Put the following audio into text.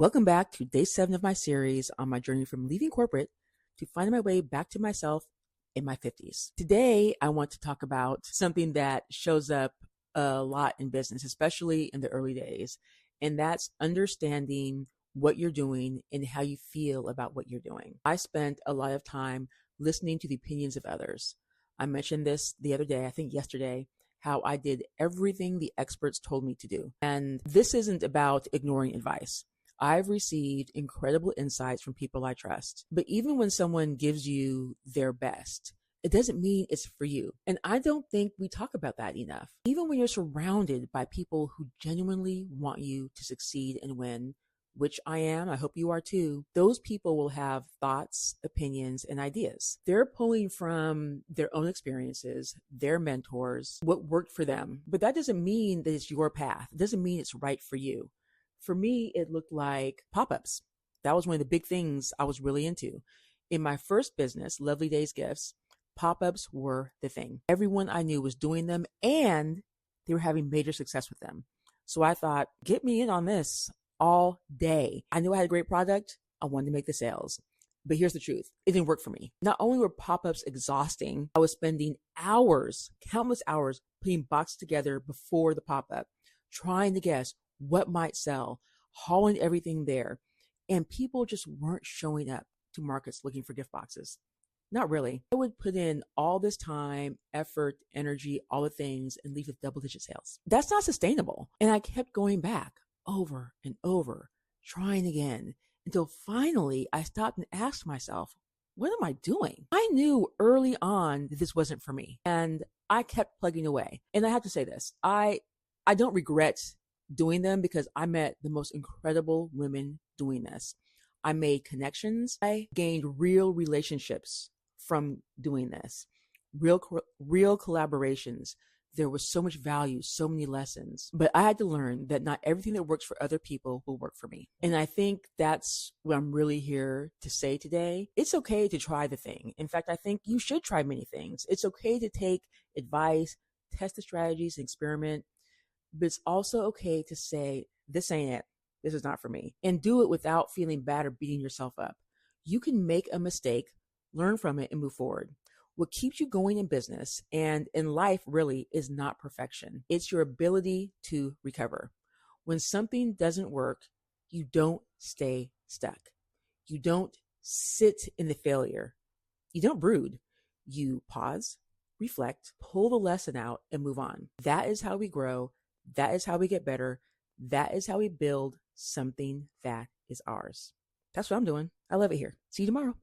Welcome back to day 7 of my series on my journey from leaving corporate to finding my way back to myself in my 50s. Today, I want to talk about something that shows up a lot in business, especially in the early days, and that's understanding what you're doing and how you feel about what you're doing. I spent a lot of time listening to the opinions of others. I mentioned this the other day, I think yesterday, how I did everything the experts told me to do. And this isn't about ignoring advice. I've received incredible insights from people I trust. But even when someone gives you their best, it doesn't mean it's for you. And I don't think we talk about that enough. Even when you're surrounded by people who genuinely want you to succeed and win, which I am, I hope you are too, those people will have thoughts, opinions, and ideas. They're pulling from their own experiences, their mentors, what worked for them. But that doesn't mean that it's your path. It doesn't mean it's right for you. For me, it looked like pop-ups. That was one of the big things I was really into. In my first business, Lovely Days Gifts, pop-ups were the thing. Everyone I knew was doing them and they were having major success with them. So I thought, get me in on this all day. I knew I had a great product. I wanted to make the sales. But here's the truth. It didn't work for me. Not only were pop-ups exhausting, I was spending hours, countless hours, putting boxes together before the pop-up, trying to guess what might sell, hauling everything there. And people just weren't showing up to markets looking for gift boxes. Not really. I would put in all this time, effort, energy, all the things, and leave with double-digit sales. That's not sustainable. And I kept going back over and over, trying again, until finally I stopped and asked myself, what am I doing? I knew early on that this wasn't for me. And I kept plugging away. And I have to say this, I don't regret doing them because I met the most incredible women doing this. I made connections. I gained real relationships from doing this, real collaborations. There was so much value, so many lessons, but I had to learn that not everything that works for other people will work for me. And I think that's what I'm really here to say today. It's okay to try the thing. In fact, I think you should try many things. It's okay to take advice, test the strategies, and experiment. But it's also okay to say, this ain't it. This is not for me. And do it without feeling bad or beating yourself up. You can make a mistake, learn from it, and move forward. What keeps you going in business and in life really is not perfection. It's your ability to recover. When something doesn't work, you don't stay stuck. You don't sit in the failure. You don't brood. You pause, reflect, pull the lesson out, and move on. That is how we grow. That is how we get better. That is how we build something that is ours. That's what I'm doing. I love it here. See you tomorrow.